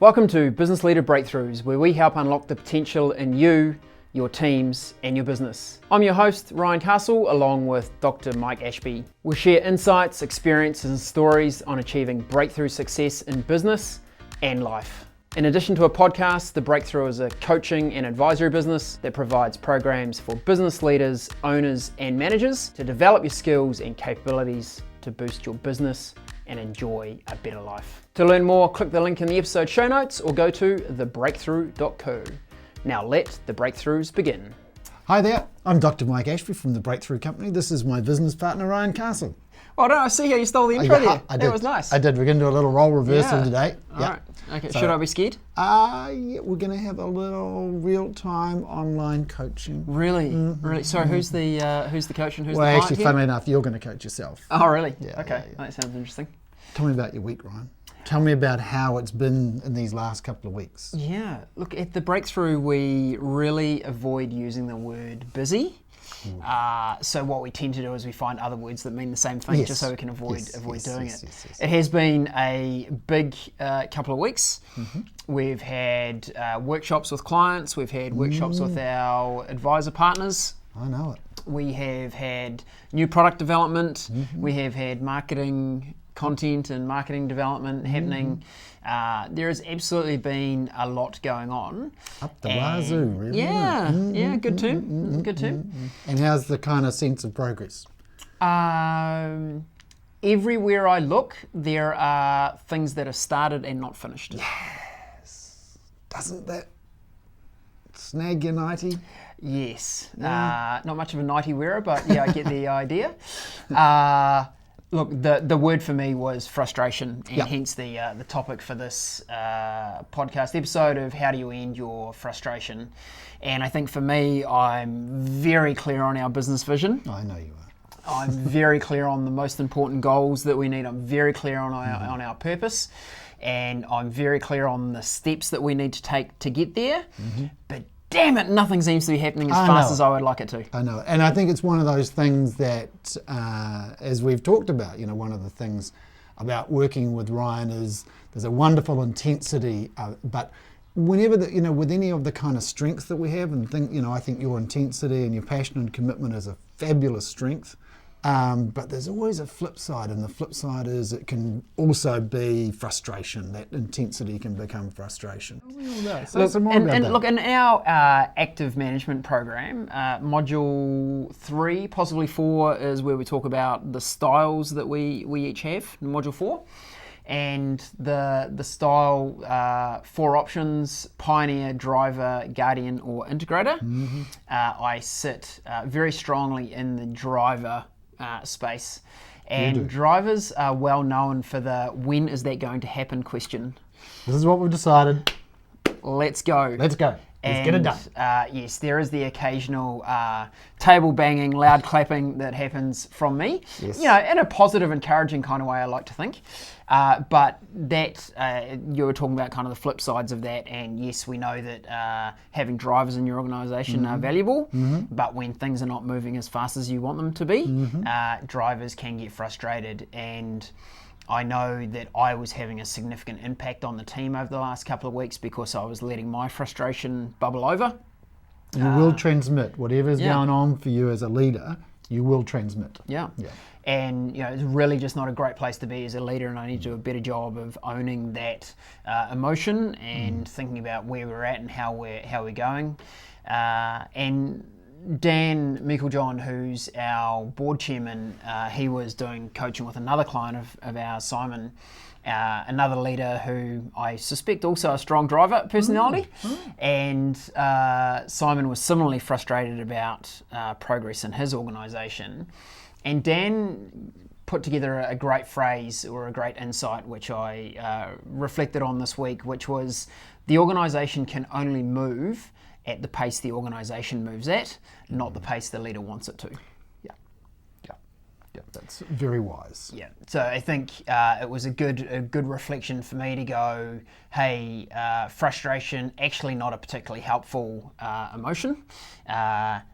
Welcome to Business Leader Breakthroughs, where we help unlock the potential in you, your teams, and your business. I'm your host, Ryan Castle, along with Dr. Mike Ashby. We'll share insights, experiences, and stories on achieving breakthrough success in business and life. In addition to a podcast, The Breakthrough is a coaching and advisory business that provides programs for business leaders, owners, and managers to develop your skills and capabilities to boost your business and enjoy a better life. To learn more, click the link in the episode show notes or go to thebreakthrough.co. Now let the breakthroughs begin. Hi there, I'm Dr. Mike Ashby from The Breakthrough Company. This is my business partner, Ryan Castle. Well, I see how you stole the intro there. That was nice. I did. We're going to do a little role reversal today. All right. Okay. So, should I be scared? Yeah, we're going to have a little real-time online coaching. Really? Mm-hmm. Really? So who's the coach and who's the client? Well, actually, funnily enough, you're going to coach yourself. Oh, really? Yeah. Okay. Yeah. That sounds interesting. Tell me about your week, Ryan. Tell me about how it's been in these last couple of weeks. Yeah. Look, at The Breakthrough, we really avoid using the word busy. So what we tend to do is we find other words that mean the same thing, just so we can avoid doing it. It has been a big couple of weeks. Mm-hmm. We've had workshops with clients. We've had workshops with our advisor partners. I know it. We have had new product development. Mm-hmm. We have had marketing content and marketing development happening. There has absolutely been a lot going on. Up the wazoo, really. Yeah, good term. Good term. And how's the kind of sense of progress? Everywhere I look, there are things that are started and not finished. Yes. Doesn't that snag your nightie? Yes. Not much of a nightie wearer, but yeah, I get the idea. Look, the word for me was frustration, and hence the topic for this podcast episode of how do you end your frustration. And I think for me, I'm very clear on our business vision. I know you are. I'm very clear on the most important goals that we need. I'm very clear on our purpose, and I'm very clear on the steps that we need to take to get there. Mm-hmm. But damn it, nothing seems to be happening as fast as I would like it to. I know. And I think it's one of those things that, as we've talked about, one of the things about working with Ryan is there's a wonderful intensity, but whenever, with any of the kind of strengths that we have, and I think your intensity and your passion and commitment is a fabulous strength. But there's always a flip side, and the flip side is it can also be frustration. That intensity can become frustration. Look, in our active management program, module 3, possibly 4, is where we talk about the styles that we each have. In module 4, and the style 4 options: pioneer, driver, guardian, or integrator. Mm-hmm. I sit very strongly in the driver space, and drivers are well known for the when is that going to happen question. This is what we've decided. Let's go. Let's get it done. Yes, there is the occasional table banging, loud clapping that happens from me. Yes. In a positive, encouraging kind of way, I like to think. But that, you were talking about kind of the flip sides of that, and yes, we know that having drivers in your organisation are valuable, but when things are not moving as fast as you want them to be, drivers can get frustrated, and I know that I was having a significant impact on the team over the last couple of weeks because I was letting my frustration bubble over. You will transmit whatever's going on for you as a leader. You will transmit. Yeah. And it's really just not a great place to be as a leader, and I need to do a better job of owning that emotion and thinking about where we're at and how we're going. And Dan Meiklejohn, who's our board chairman, he was doing coaching with another client of ours, Simon, another leader who I suspect also a strong driver personality. And Simon was similarly frustrated about progress in his organisation. And Dan put together a great phrase or a great insight, which I reflected on this week, which was the organisation can only move at the pace the organisation moves at, not the pace the leader wants it to. Yeah, that's very wise. Yeah, so I think it was a good reflection for me to go, hey, frustration, actually not a particularly helpful emotion.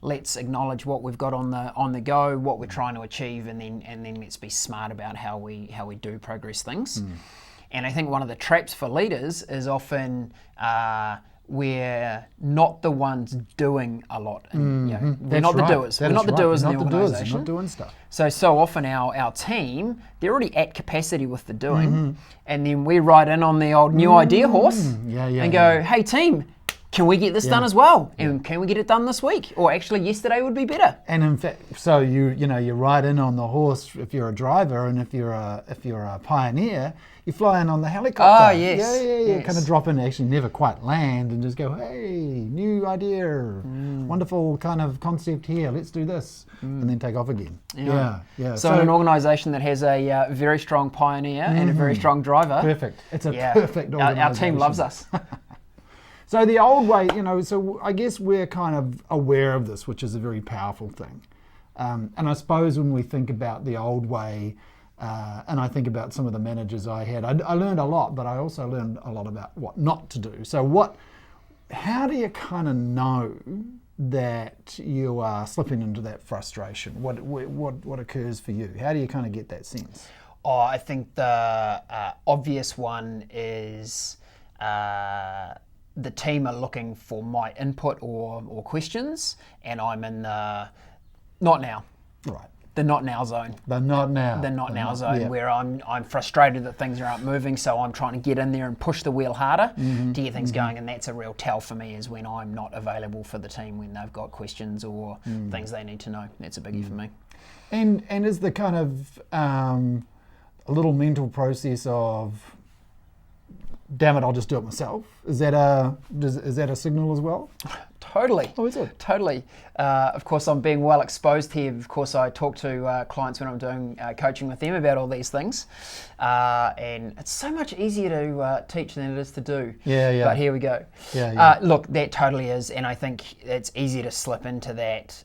Let's acknowledge what we've got on the go, what we're trying to achieve, and then let's be smart about how we do progress things. And I think one of the traps for leaders is often we're not the ones doing a lot. And, we're not the doers. We're not the doers in the organisation. You're not doing stuff. So often our team, they're already at capacity with the doing, and then we ride in on the old new idea horse and go, hey team, can we get this done as well? And can we get it done this week? Or actually yesterday would be better. And in fact, so you ride in on the horse if you're a driver, and if you're a pioneer, you fly in on the helicopter. Oh, yes. Yeah. Yes. Kind of drop in, actually never quite land, and just go, hey, new idea, wonderful kind of concept here, let's do this, and then take off again. Yeah. So in an organisation that has a very strong pioneer and a very strong driver. Perfect. It's a perfect organisation. Our team loves us. So the old way, so I guess we're kind of aware of this, which is a very powerful thing. And I suppose when we think about the old way, and I think about some of the managers I had, I learned a lot, but I also learned a lot about what not to do. So how do you kind of know that you are slipping into that frustration? What occurs for you? How do you kind of get that sense? Oh, I think the obvious one is the team are looking for my input or questions, and I'm in the not now. Right. The not now zone. The not now. The not now zone, where I'm frustrated that things aren't moving, so I'm trying to get in there and push the wheel harder to get things going, and that's a real tell for me, is when I'm not available for the team when they've got questions or things they need to know. That's a biggie for me. And is the kind of a little mental process of, damn it, I'll just do it myself. Is that a signal as well? Totally. Oh, is it? Totally. Of course, I'm being well exposed here. Of course, I talk to clients when I'm doing coaching with them about all these things. And it's so much easier to teach than it is to do. Yeah. But here we go. Yeah. Look, that totally is. And I think it's easy to slip into that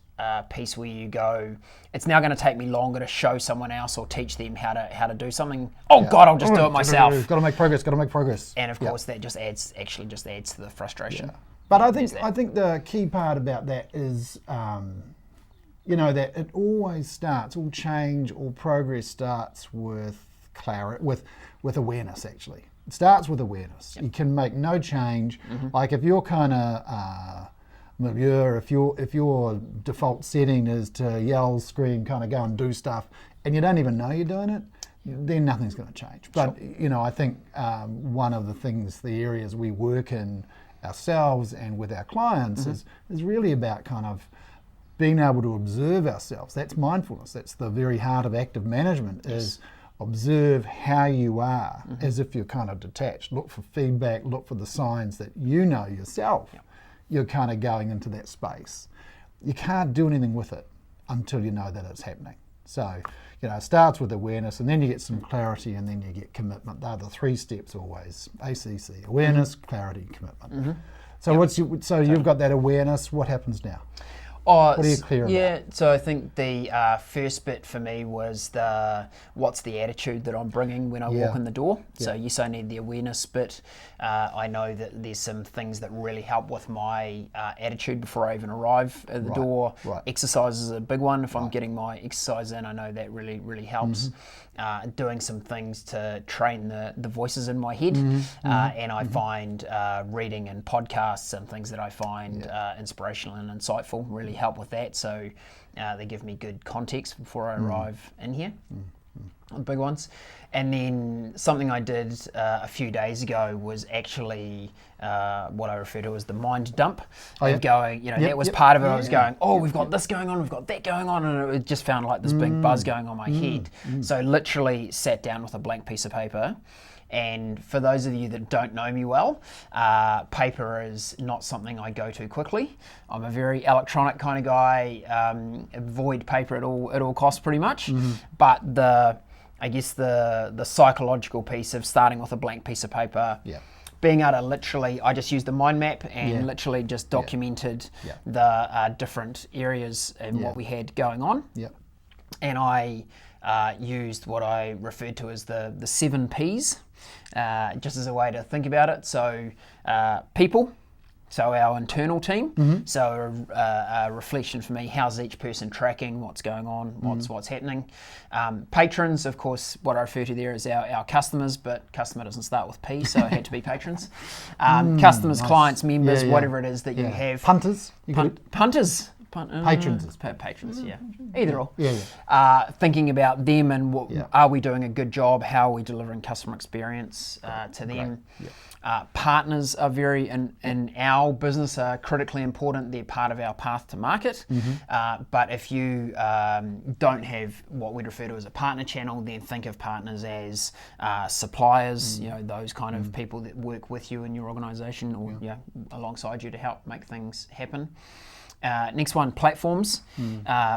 piece where you go, it's now going to take me longer to show someone else or teach them how to do something. Oh God, I'll just do it myself. Got to make progress. And of course, that just adds to the frustration. Yeah. But I think the key part about that is, that it always starts, all change, all progress starts with clarity, with awareness. Actually, it starts with awareness. Yep. You can make no change. Like if you're kind of if your default setting is to yell, scream, kind of go and do stuff, and you don't even know you're doing it, then nothing's going to change. But I think one of the areas we work in ourselves and with our clients is really about kind of being able to observe ourselves. That's mindfulness. That's the very heart of active management. Is observe how you are as if you're kind of detached. Look for feedback. Look for the signs that you know yourself. Yep. You're kind of going into that space. You can't do anything with it until you know that it's happening. So, it starts with awareness, and then you get some clarity, and then you get commitment. They're the 3 steps always. ACC: awareness, clarity, commitment. So you've got that awareness. What happens now? What are you clear about? Yeah, so I think the first bit for me was what's the attitude that I'm bringing when I walk in the door. So yes, I need the awareness bit. I know that there's some things that really help with my attitude before I even arrive at the door. Right. Exercise is a big one. If I'm getting my exercise in, I know that really, really helps. Doing some things to train the voices in my head. And I find reading and podcasts and things that I find inspirational and insightful really help with that. So they give me good context before I arrive in here. Big ones. And then something I did a few days ago was actually what I refer to as the mind dump. Going, that was part of it. I was going, we've got this going on, we've got that going on, and it just found like this big buzz going on my head. So literally sat down with a blank piece of paper. And for those of you that don't know me well, paper is not something I go to quickly. I'm a very electronic kind of guy, avoid paper at all costs pretty much. But the psychological piece of starting with a blank piece of paper, being able to literally, I just used the mind map and literally just documented the different areas and what we had going on. And I used what I referred to as the 7 Ps, just as a way to think about it. So people, So our internal team, so a reflection for me, how's each person tracking, what's going on, what's happening. Patrons, of course, what I refer to there is our customers, but customer doesn't start with P, so it had to be patrons. Customers, nice. clients, members, Yeah. whatever it is that you have. Punters? Punters. Patrons. Patrons, yeah. Either or. Yeah. Thinking about them and Yeah. are we doing a good job? How are we delivering customer experience to them? Yeah. Partners are very, in our business, are critically important. They're part of our path to market. But if you don't have what we'd refer to as a partner channel, then think of partners as suppliers, those kind of people that work with you in your organisation or alongside you to help make things happen. Next one, platforms.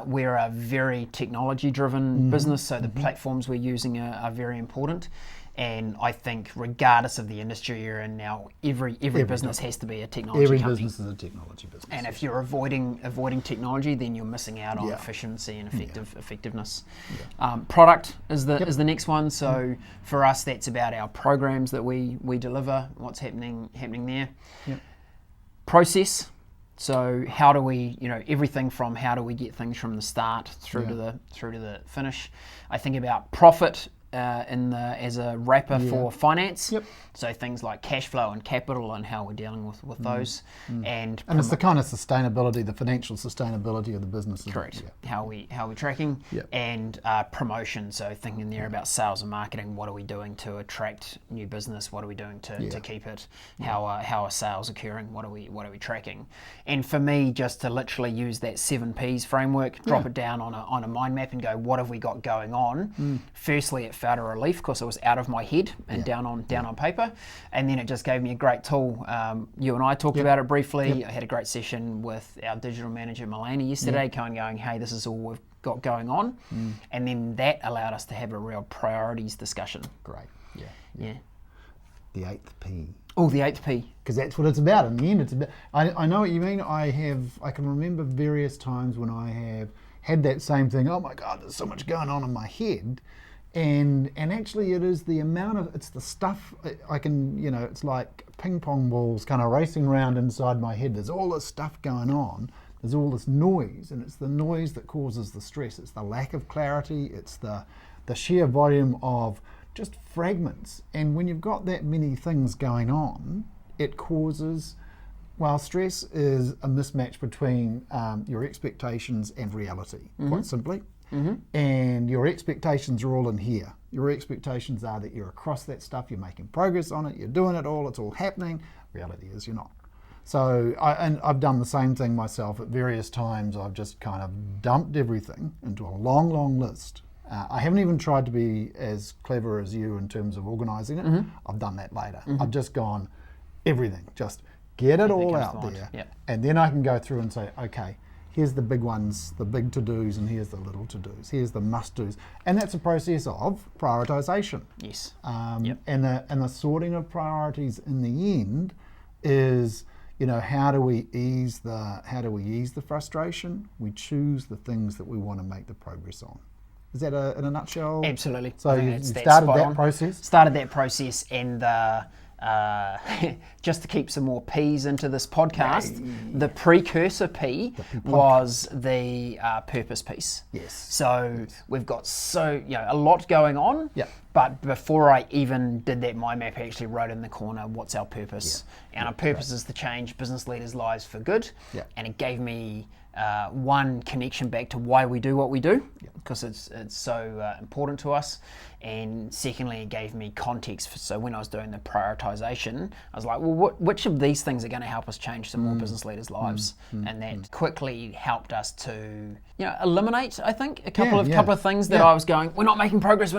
We're a very technology-driven business, so the platforms we're using are very important. And I think regardless of the industry you're in now, every business has to be a technology company. Every business is a technology business. And if you're avoiding technology, then you're missing out on efficiency and effectiveness. Product is the next one. So for us, that's about our programs that we deliver, what's happening there. Process. So how do we, everything from how do we get things from the start through to the finish. I think about profit as a wrapper for finance. So things like cash flow and capital and how we're dealing with those. And it's the kind of sustainability, the financial sustainability of the business. Correct. How we're tracking. And promotion. So thinking there about sales and marketing. What are we doing to attract new business? What are we doing to keep it? How are sales occurring? What are we tracking? And for me, just to literally use that 7 Ps framework, drop it down on a mind map and go, what have we got going on? Firstly, it felt a relief because it was out of my head and down on paper. And then it just gave me a great tool. You and I talked about it briefly. I had a great session with our digital manager, Melanie, yesterday, going, hey, this is all we've got going on. And then that allowed us to have a real priorities discussion. Great. Yeah. The 8th P. Oh, the 8th P. Because that's what it's about. In the end, it's about. I know what you mean. I can remember various times when I have had that same thing. Oh my God, there's so much going on in my head. And actually it is the amount of, it's the stuff I can, it's like ping pong balls kind of racing around inside my head. There's all this stuff going on. There's all this noise, and it's the noise that causes the stress. It's the lack of clarity. It's the sheer volume of just fragments. And when you've got that many things going on, it causes, stress is a mismatch between your expectations and reality, quite simply. And your expectations are all in here. Your expectations are that you're across that stuff, you're making progress on it, you're doing it all, it's all happening. Reality is you're not. So I've done the same thing myself at various times. I've just kind of dumped everything into a long, long list. I haven't even tried to be as clever as you in terms of organising it. I've done that later. I've just gone everything, just get it all out there. And then I can go through and say, okay, here's the big ones, the big to-dos, and here's the little to-dos. Here's the must-dos. And that's a process of prioritisation. Yes. And the sorting of priorities in the end is, how do we ease the frustration? We choose the things that we want to make the progress on. Is that in a nutshell? Absolutely. So you started that process? Started that process, and just to keep some more P's into this podcast, the precursor P was the purpose piece. Yes. So we've got a lot going on. But before I even did that mind map, I actually wrote in the corner, what's our purpose? And our purpose is to change business leaders' lives for good. And it gave me one connection back to why we do what we do, because it's so important to us. And secondly, it gave me context. So when I was doing the prioritization, I was like, well, which of these things are going to help us change some more business leaders' lives? And that quickly helped us to, eliminate, I think, a couple of things that I was going, we're not making progress.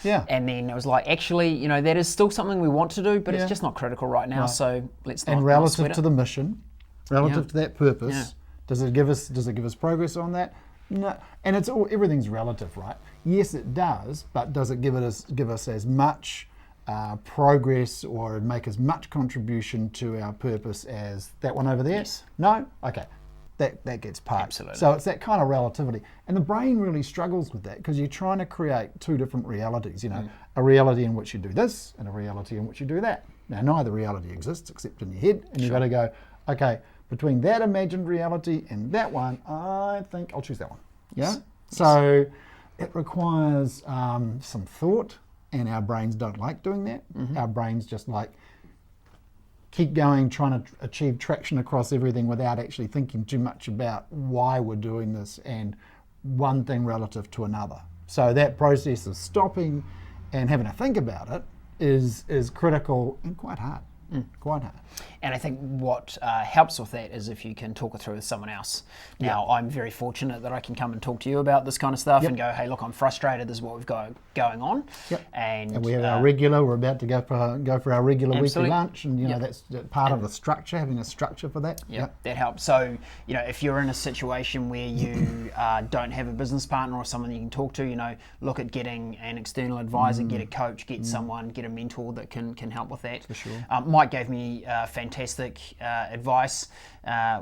And then it was like, actually, that is still something we want to do, but it's just not critical right now. So let's not. And relative to the mission, relative to that purpose, does it give us progress on that? No, and everything's relative, right? Yes, it does, but does it give us as much progress or make as much contribution to our purpose as that one over there? Yes. No? Okay. That gets parked. Absolutely. So it's that kind of relativity. And the brain really struggles with that because you're trying to create two different realities, a reality in which you do this and a reality in which you do that. Now, neither reality exists except in your head, and you've got to go, okay, between that imagined reality and that one, I think I'll choose that one. Yeah? Yes. So it requires some thought, and our brains don't like doing that. Our brains just like keep going, trying to achieve traction across everything without actually thinking too much about why we're doing this and one thing relative to another. So that process of stopping and having to think about it is critical and quite hard. Quite hard. And I think what helps with that is if you can talk it through with someone else. Now, I'm very fortunate that I can come and talk to you about this kind of stuff and go, hey, look, I'm frustrated. This is what we've got going on. And we have our regular. We're about to go for our regular weekly lunch, and that's part of the structure. Having a structure for that. That helps. So if you're in a situation where you don't have a business partner or someone you can talk to, look at getting an external advisor, get a coach, get someone, get a mentor that can help with that. For sure. Mike gave me fantastic advice,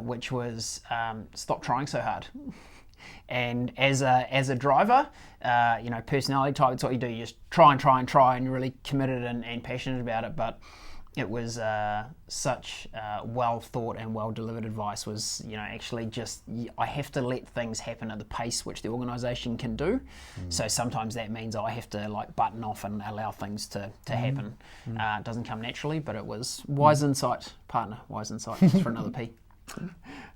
which was stop trying so hard. And as a driver, personality type, it's what you do. You just try and you're really committed and passionate about it. But it was such well thought and well delivered advice. Was actually just I have to let things happen at the pace which the organisation can do. So sometimes that means I have to button off and allow things to happen. It doesn't come naturally, but it was wise insight, partner. Wise insight for another P.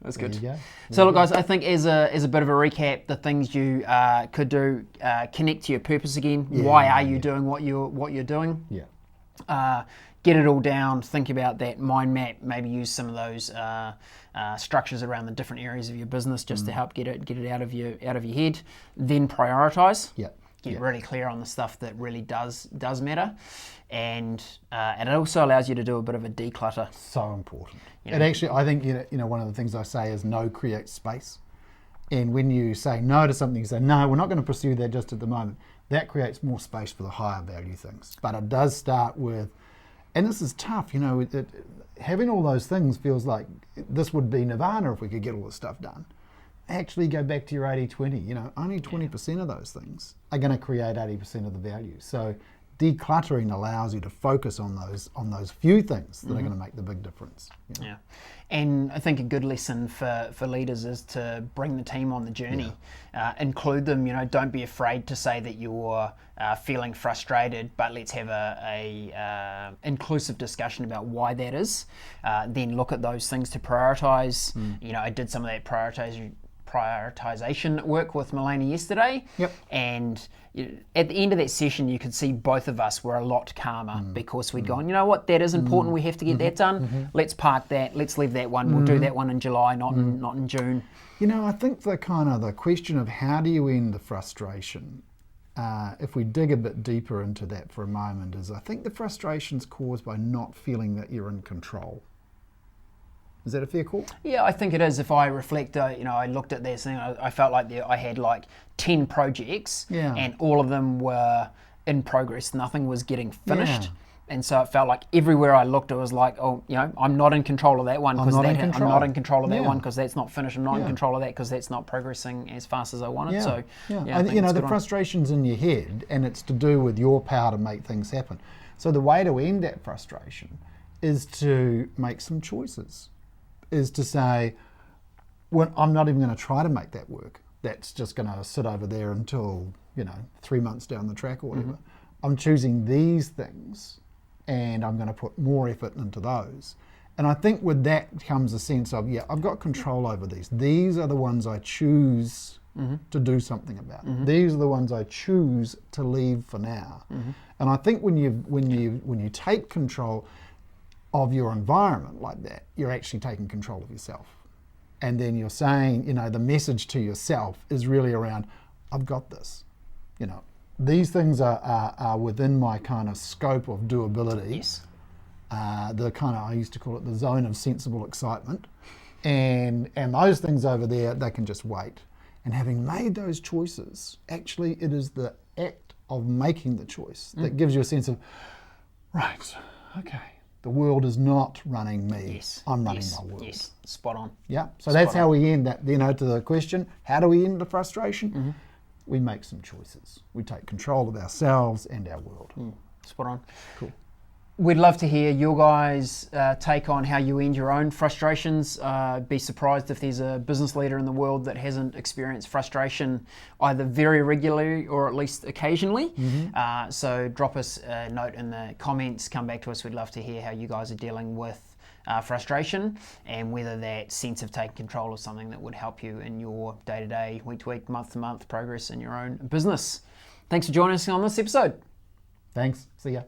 That's good. There you go. So look, guys, I think as a bit of a recap, the things you could do: connect to your purpose again. Why are you doing what you're doing? Get it all down, think about that mind map, maybe use some of those structures around the different areas of your business just to help get it out of your head. Then prioritize. Get really clear on the stuff that really does matter, and it also allows you to do a bit of a declutter. So important. It actually, I think one of the things I say is no creates space, and when you say no to something, you say no, we're not going to pursue that just at the moment. That creates more space for the higher value things. But it does start with. And this is tough, having all those things feels like this would be nirvana if we could get all this stuff done. Actually go back to your 80-20, only 20% of those things are going to create 80% of the value. So decluttering allows you to focus on those few things that are going to make the big difference. And I think a good lesson for leaders is to bring the team on the journey, include them. Don't be afraid to say that you're feeling frustrated, but let's have a inclusive discussion about why that is. Then look at those things to prioritize. I did some of that prioritization work with Melanie yesterday, and at the end of that session you could see both of us were a lot calmer because we'd gone, that is important, we have to get that done, let's park that, let's leave that one, we'll do that one in July, not in June. I think the question of how do you end the frustration, if we dig a bit deeper into that for a moment, is I think the frustration's caused by not feeling that you're in control. Is that a fair call? Yeah, I think it is. If I reflect, I looked at this thing, I felt like I had 10 projects and all of them were in progress. Nothing was getting finished. And so it felt like everywhere I looked, it was like, I'm not in control of that one because I'm not in control of that one because that's not finished. I'm not in control of that because that's not progressing as fast as I wanted. So, I think the frustration's in your head, and it's to do with your power to make things happen. So the way to end that frustration is to make some choices. Is to say, well, I'm not even going to try to make that work. That's just going to sit over there until 3 months down the track or whatever. I'm choosing these things, and I'm going to put more effort into those. And I think with that comes a sense of, I've got control over these. These are the ones I choose to do something about. These are the ones I choose to leave for now. And I think when you take control of your environment like that, you're actually taking control of yourself. And then you're saying, the message to yourself is really around, I've got this. These things are within my kind of scope of doability. Yes. I used to call it the zone of sensible excitement. And those things over there, they can just wait. And having made those choices, actually it is the act of making the choice that gives you a sense of, right, okay. The world is not running me. Yes. I'm running my world. Yes. Spot on. Yeah. So that's how we end that. To the question, how do we end the frustration? We make some choices. We take control of ourselves and our world. Spot on. Cool. We'd love to hear your guys' take on how you end your own frustrations. Be surprised if there's a business leader in the world that hasn't experienced frustration either very regularly or at least occasionally. So drop us a note in the comments, come back to us. We'd love to hear how you guys are dealing with frustration and whether that sense of taking control is something that would help you in your day-to-day, week-to-week, month-to-month progress in your own business. Thanks for joining us on this episode. Thanks. See ya.